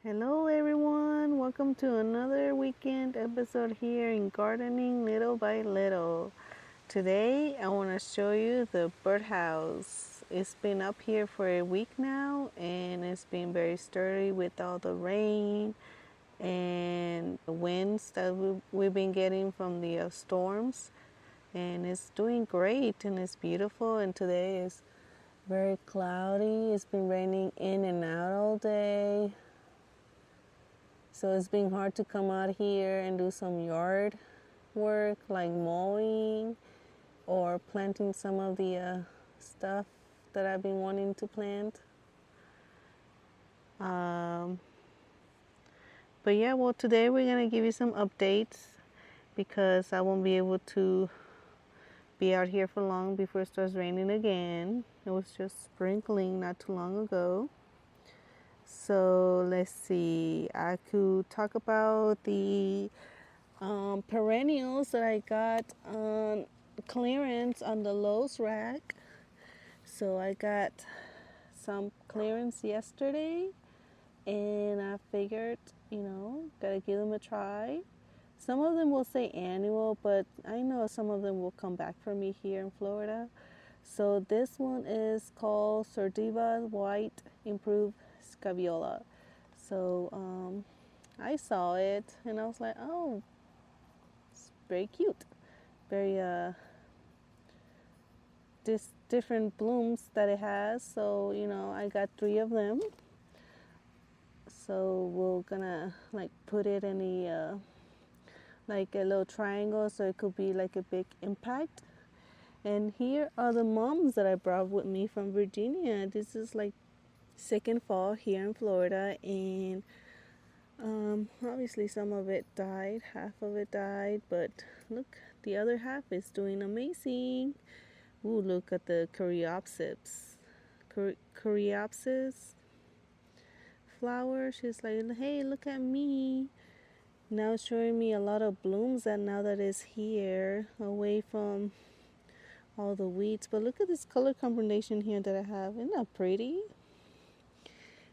Hello everyone, welcome to another weekend episode here in Gardening Little by Little. Today I want to show you the birdhouse. It's been up here for a week now and it's been very sturdy with all the rain and the winds that we've been getting from the storms, and it's doing great and it's beautiful. And today is very cloudy. It's been raining in and out all day. So it's been hard to come out here and do some yard work like mowing or planting some of the stuff that I've been wanting to plant. Um, but yeah, well, today we're going to give you some updates because I won't be able to be out here for long before it starts raining again. It was just sprinkling not too long ago. So let's see, I could talk about the perennials that I got on clearance on the Lowe's rack. So I got some clearance yesterday and I figured, gotta give them a try. Some of them will say annual, but I know some of them will come back for me here in Florida. So this one is called Sordiva White Improved Scaviola. So I saw it and I was like, oh, it's very cute. Very different blooms that it has. So I got 3 of them. So we're gonna like put it in the like a little triangle so it could be like a big impact. And here are the mums that I brought with me from Virginia. This is like second fall here in Florida, and obviously some of it died, half of it died, but look, the other half is doing amazing. Ooh, look at the coreopsis. Coreopsis flower. She's like, hey, look at me. Now showing me a lot of blooms that now that it's here, away from all the weeds. But look at this color combination here that I have. Isn't that pretty?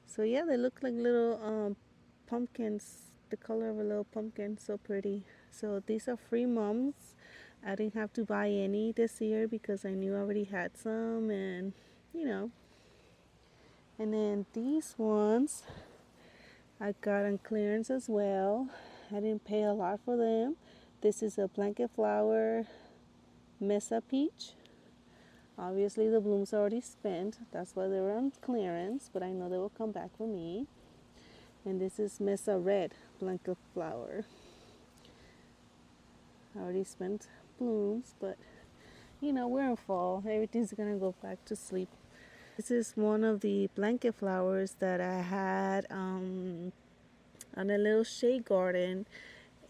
So yeah, they look like little pumpkins, the color of a little pumpkin. So pretty. So these are free mums. I didn't have to buy any this year because I knew I already had some, and and then these ones I got on clearance as well. I didn't pay a lot for them. This is a blanket flower mesa peach. Obviously the blooms are already spent, that's why they were on clearance, but I know they will come back for me. And this is mesa red blanket flower. I already spent blooms, but we're in fall. Everything's gonna go back to sleep. This is one of the blanket flowers that I had on a little shade garden,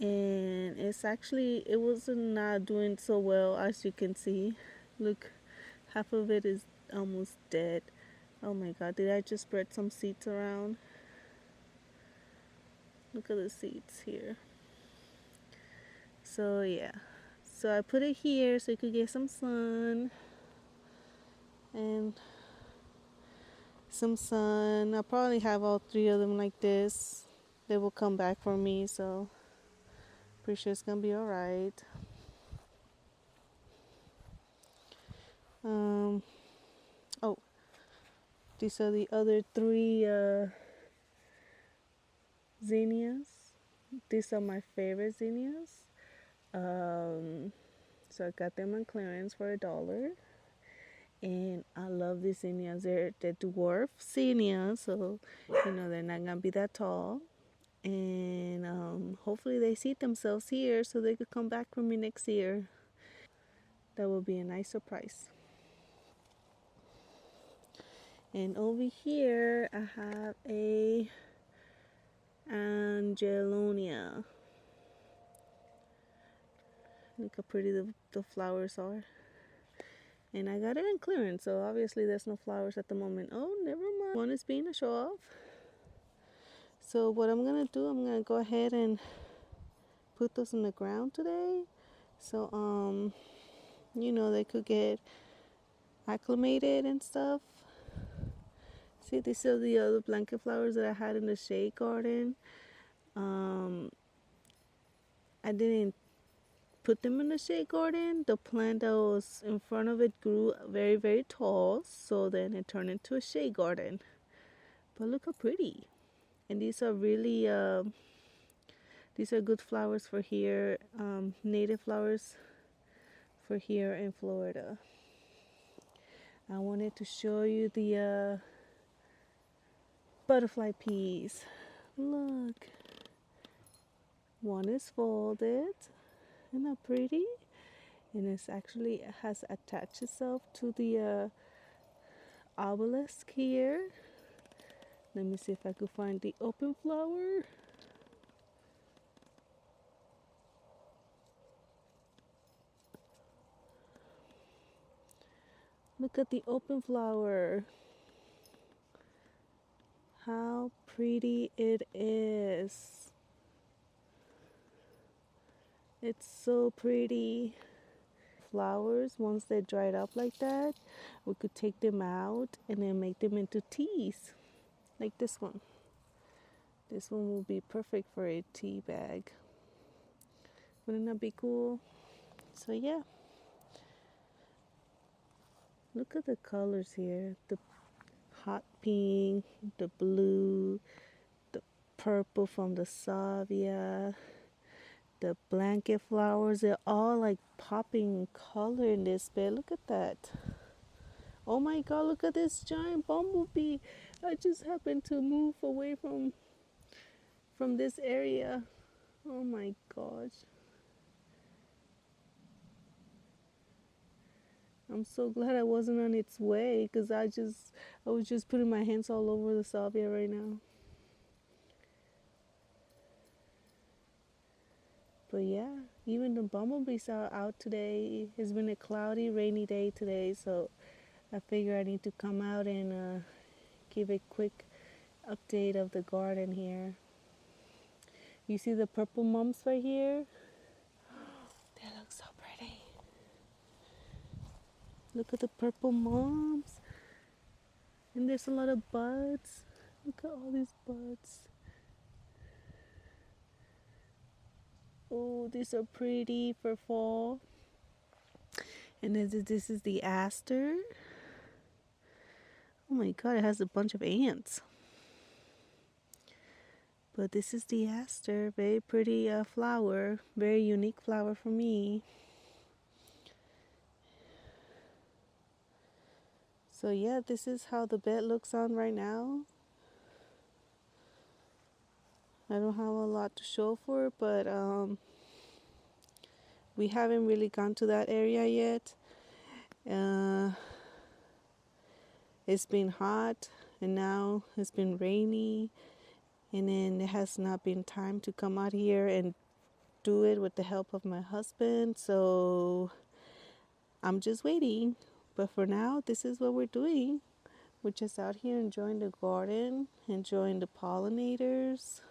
and it was not doing so well, as you can see. Look, half of it is almost dead. Oh my god, did I just spread some seeds around? Look at the seeds here. So yeah, so I put it here so it could get some sun and some sun. I'll probably have all 3 of them like this. They will come back for me, so pretty sure it's gonna be alright. Oh, these are the other 3 zinnias. These are my favorite zinnias. So I got them on clearance for $1. And I love these zinnias. They're dwarf zinnias, so they're not gonna be that tall. And hopefully they see themselves here so they could come back for me next year. That will be a nice surprise. And over here I have a Angelonia. Look how pretty the flowers are. And I got it in clearance, so obviously there's no flowers at the moment. Oh, never mind. One is being a show off. So what I'm gonna do, I'm gonna go ahead and put those in the ground today. So they could get acclimated and stuff. See, these are the other blanket flowers that I had in the shade garden. Um, I didn't put them in the shade garden. The plant that was in front of it grew very, very tall, so then it turned into a shade garden. But look how pretty. And these are really, these are good flowers for here, native flowers for here in Florida. I wanted to show you the butterfly peas. Look, one is folded. Isn't that pretty? And it's actually has attached itself to the obelisk here. Let me see if I could find the open flower. Look at the open flower. How pretty it is. It's so pretty. Flowers, once they dried up like that, we could take them out and then make them into teas, like this one. This one will be perfect for a tea bag. Wouldn't that be cool? So yeah, look at the colors here. The hot pink, the blue, the purple from the salvia, the blanket flowers. They're all like popping color in this bed. Look at that. Oh my god, look at this giant bumblebee. I just happened to move away from this area. Oh my gosh. I'm so glad I wasn't on its way because I was just putting my hands all over the salvia right now. But yeah, even the bumblebees are out today. It's been a cloudy, rainy day today, so I figure I need to come out and give a quick update of the garden here. You see the purple mumps right here? They look so pretty. Look at the purple mumps. And there's a lot of buds. Look at all these buds. Oh, these are pretty for fall. And this is the aster. Oh my god, it has a bunch of ants. But this is the aster. Very pretty flower. Very unique flower for me. So yeah, this is how the bed looks on right now. I don't have a lot to show for it, but we haven't really gone to that area yet. It's been hot, and now it's been rainy, and then it has not been time to come out here and do it with the help of my husband, so I'm just waiting. But for now, this is what we're doing. We're just out here enjoying the garden, enjoying the pollinators.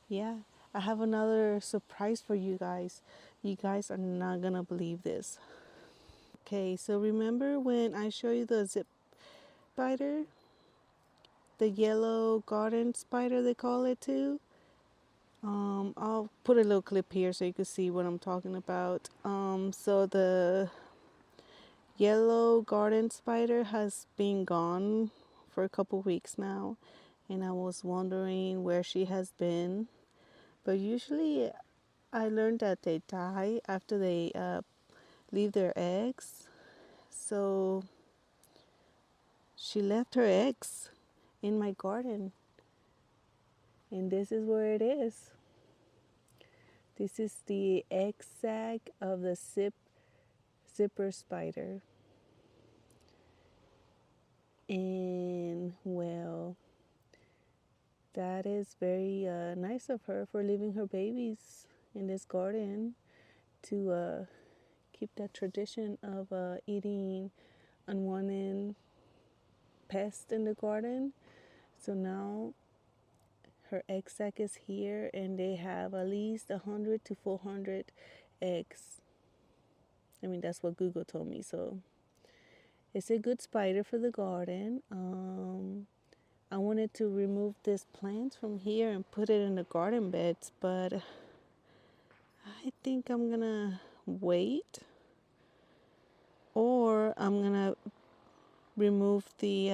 Yeah, I have another surprise for you guys. You guys are not gonna believe this. Okay, so remember when I show you the zip spider? The yellow garden spider, they call it too. I'll put a little clip here so you can see what I'm talking about. So the yellow garden spider has been gone for a couple weeks now, and I was wondering where she has been. But usually I learned that they die after they leave their eggs. So she left her eggs in my garden, and this is where it is. This is the egg sac of the zipper spider. And well, that is very nice of her for leaving her babies in this garden to keep that tradition of eating unwanted pests in the garden. So now her egg sac is here, and they have at least 100 to 400 eggs. I mean, that's what Google told me. So It's a good spider for the garden. I wanted to remove this plant from here and put it in the garden beds, but I think I'm gonna wait, or I'm gonna remove the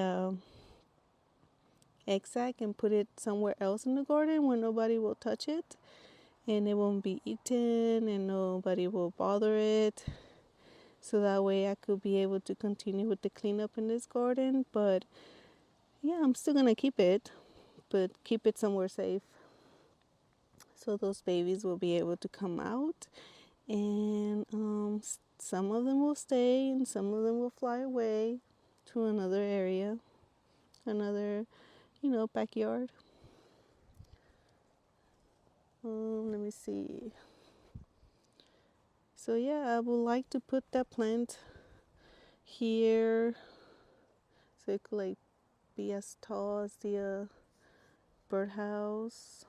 egg sac and put it somewhere else in the garden where nobody will touch it and it won't be eaten and nobody will bother it. So that way I could be able to continue with the cleanup in this garden. But yeah, I'm still gonna keep it, but keep it somewhere safe so those babies will be able to come out, and some of them will stay and some of them will fly away to another area, another, backyard. Let me see. So yeah, I would like to put that plant here so it could like be as tall as the birdhouse.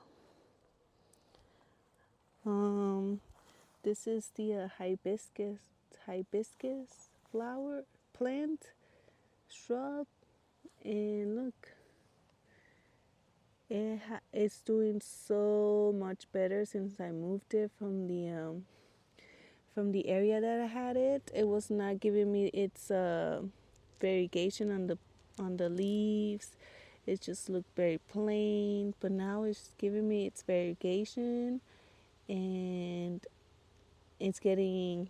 This is the hibiscus flower plant shrub, and look, it's doing so much better since I moved it from the area that I had it. It was not giving me its variegation on the leaves. It just looked very plain, but now it's giving me its variegation, and it's getting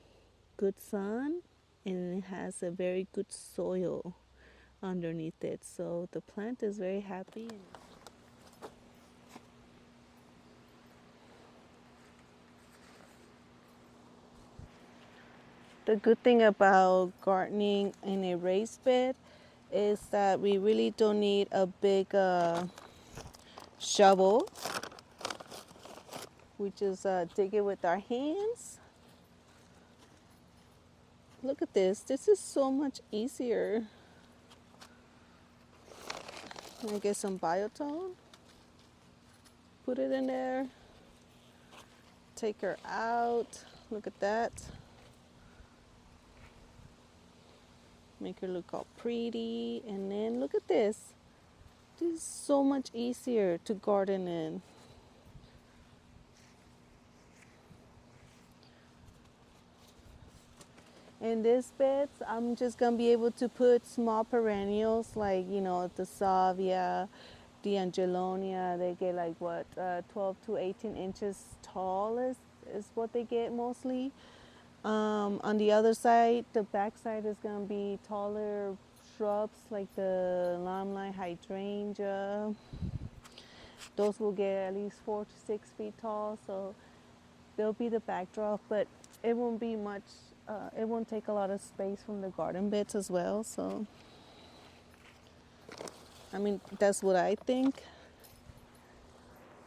good sun, and it has a very good soil underneath it. So the plant is very happy. The good thing about gardening in a raised bed is that we really don't need a big shovel. We just dig it with our hands. Look at this. This is so much easier. I'm gonna get some biotone. Put it in there. Take her out. Look at that. Make her look all pretty. And then look at this. This is so much easier to garden in. In this beds, I'm just gonna be able to put small perennials like, the salvia, the angelonia. They get like 12 to 18 inches tall is what they get mostly. On the other side, the back side is gonna be taller shrubs like the limelight hydrangea. Those will get at least 4 to 6 feet tall, so they'll be the backdrop, but it won't be much. It won't take a lot of space from the garden beds as well. So, I mean, that's what I think.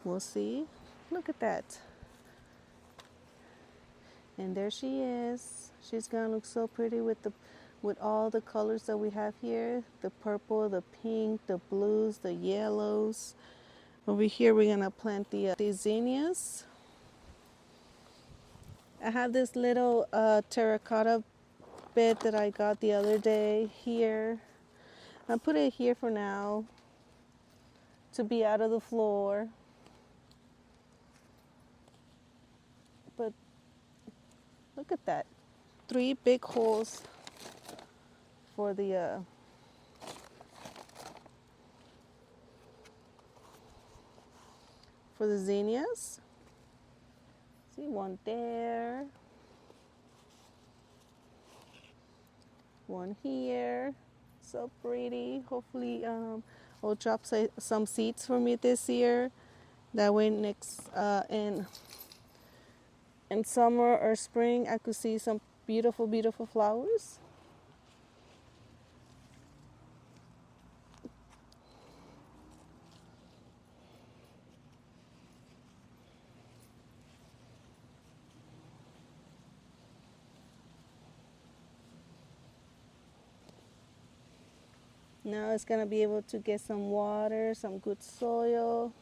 We'll see. Look at that. And there she is. She's gonna look so pretty with all the colors that we have here: the purple, the pink, the blues, the yellows. Over here, we're gonna plant the zinnias. I have this little terracotta bed that I got the other day here. I put it here for now to be out of the floor. But look at that. 3 big holes for the zinnias. See, one there. One here. So pretty. Hopefully will drop some seeds for me this year. That way next in summer or spring I could see some beautiful, beautiful flowers. Now it's gonna be able to get some water, some good soil.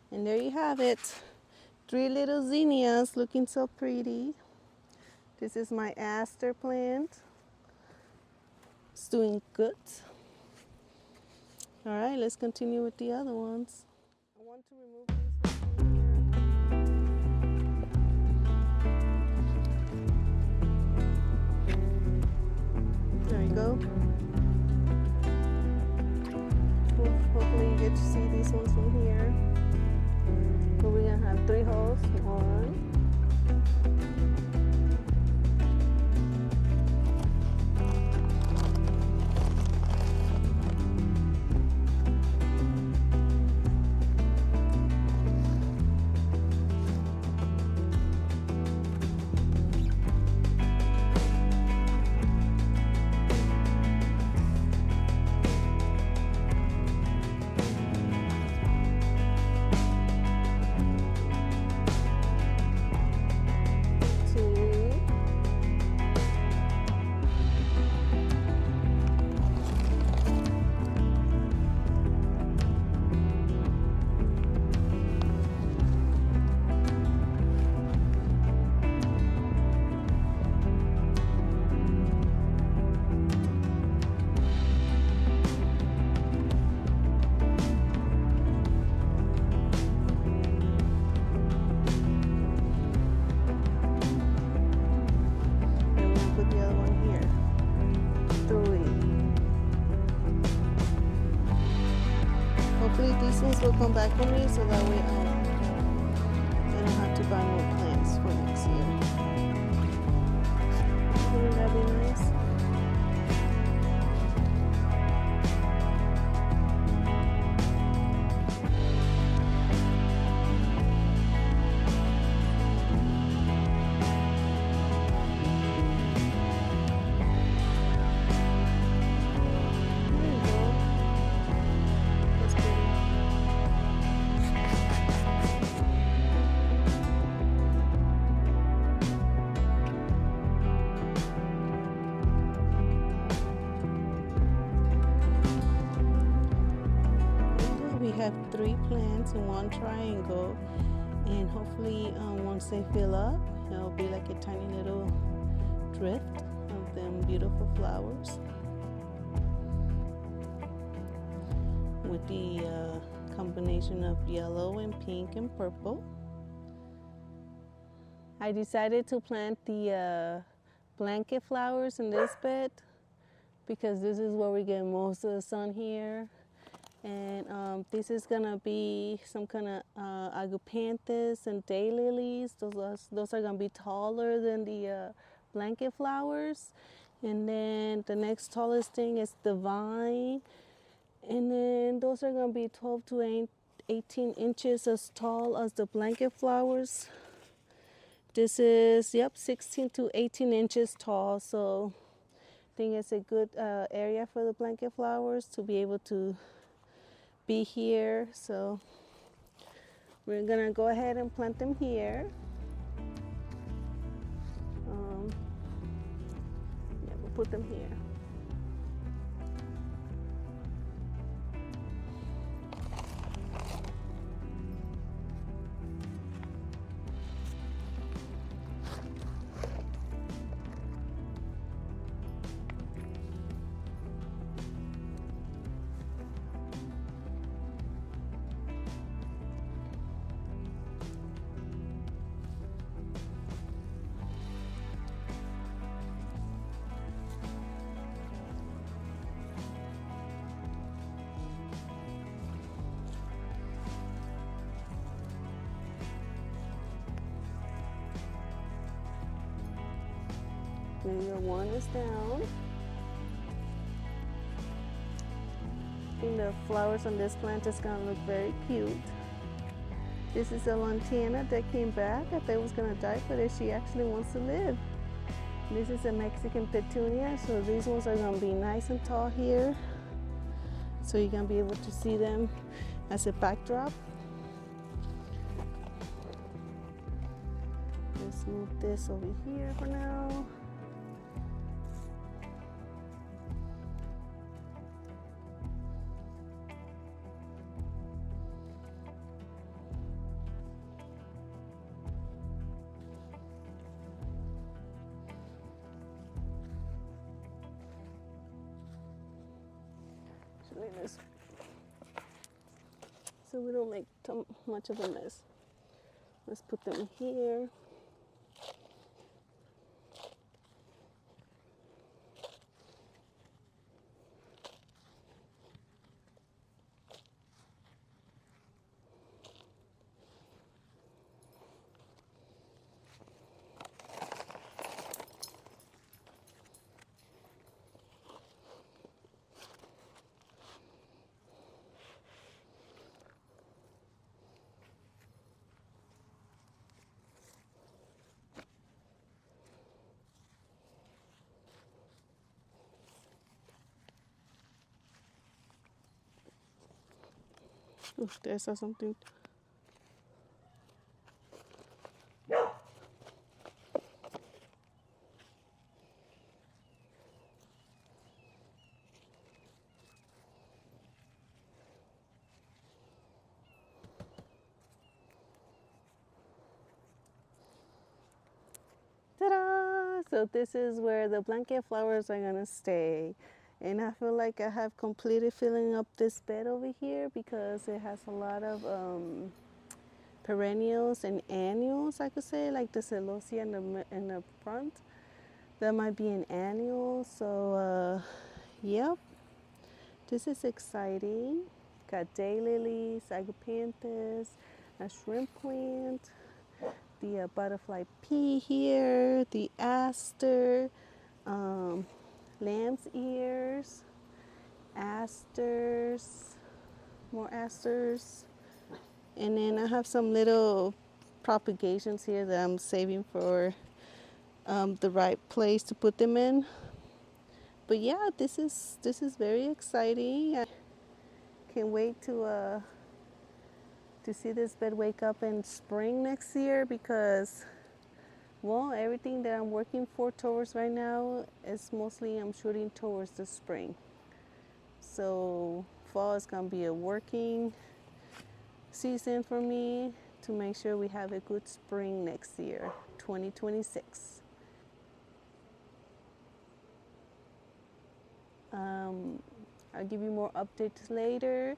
And there you have it. Three little zinnias looking so pretty. This is my aster plant. It's doing good. All right, let's continue with the other ones. I want to remove these ones. There you go. Hopefully you get to see these ones from here. But we're gonna have 3 holes. 1, 2. And we're gonna put the other one here. 3. Hopefully these ones will come back for me so that way I don't have to buy more plants for next year. Wouldn't that be nice? There you go. That's pretty. We have 3 plants in one triangle, and hopefully once they fill up, it'll be like a tiny little drift of them beautiful flowers with the combination of yellow and pink and purple. I decided to plant the blanket flowers in this bed because this is where we get most of the sun here. And this is gonna be some kind of agapanthus and daylilies. Those are gonna be taller than the blanket flowers. And then the next tallest thing is the vine. And then those are gonna be 12 to 18 inches as tall as the blanket flowers. This is, 16 to 18 inches tall. So I think it's a good area for the blanket flowers to be able to be here. So we're gonna go ahead and plant them here. We'll put them here. Layer 1 is down. I think the flowers on this plant is gonna look very cute. This is a lantana that came back. I thought it was gonna die, but she actually wants to live. This is a Mexican petunia, so these ones are gonna be nice and tall here. So you're gonna be able to see them as a backdrop. Let's move this over here for now. goodness. So we don't make too much of a mess. Let's put them here. Oof, there's something. Ta-da! So this is where the blanket flowers are gonna stay. And I feel like I have completed filling up this bed over here because it has a lot of perennials and annuals, I could say, like the celosia in the front. That might be an annual. So, yep, this is exciting. Got daylilies, agapanthus, a shrimp plant, the butterfly pea here, the aster, lamb's ears, asters, more asters. And then I have some little propagations here that I'm saving for the right place to put them in. But yeah, this is very exciting. I can't wait to see this bed wake up in spring next year because, well, everything that I'm working for towards right now is mostly I'm shooting towards the spring. So fall is gonna be a working season for me to make sure we have a good spring next year, 2026. I'll give you more updates later.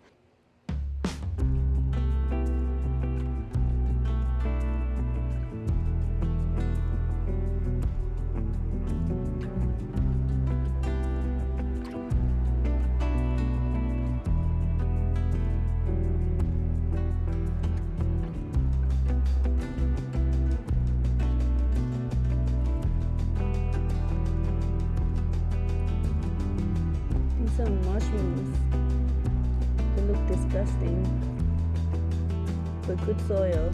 These are mushrooms. They look disgusting, but good soil.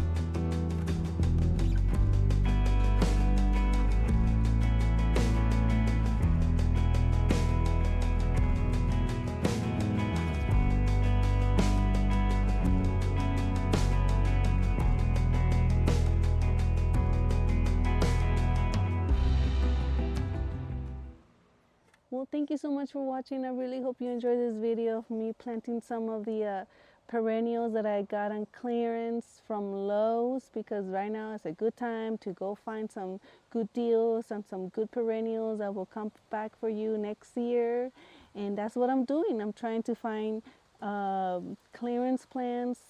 Well, thank you so much for watching. I really hope you enjoyed this video of me planting some of the perennials that I got on clearance from Lowe's, because right now it's a good time to go find some good deals on some good perennials that will come back for you next year. And that's what I'm doing. I'm trying to find clearance plants,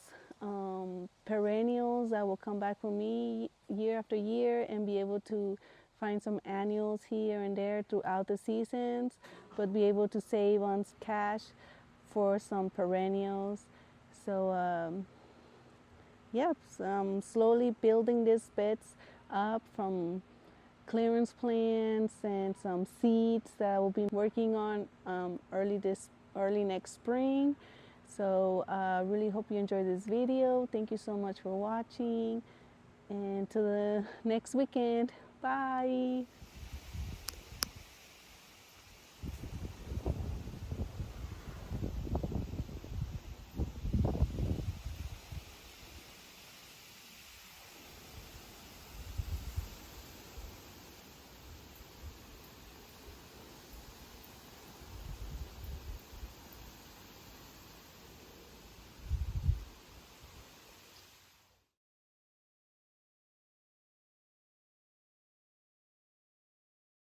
perennials that will come back for me year after year, and be able to find some annuals here and there throughout the seasons, but be able to save on cash for some perennials. So yep, so I'm slowly building these beds up from clearance plants and some seeds that I will be working on early next spring. So really hope you enjoyed this video. Thank you so much for watching, and till the next weekend. Bye.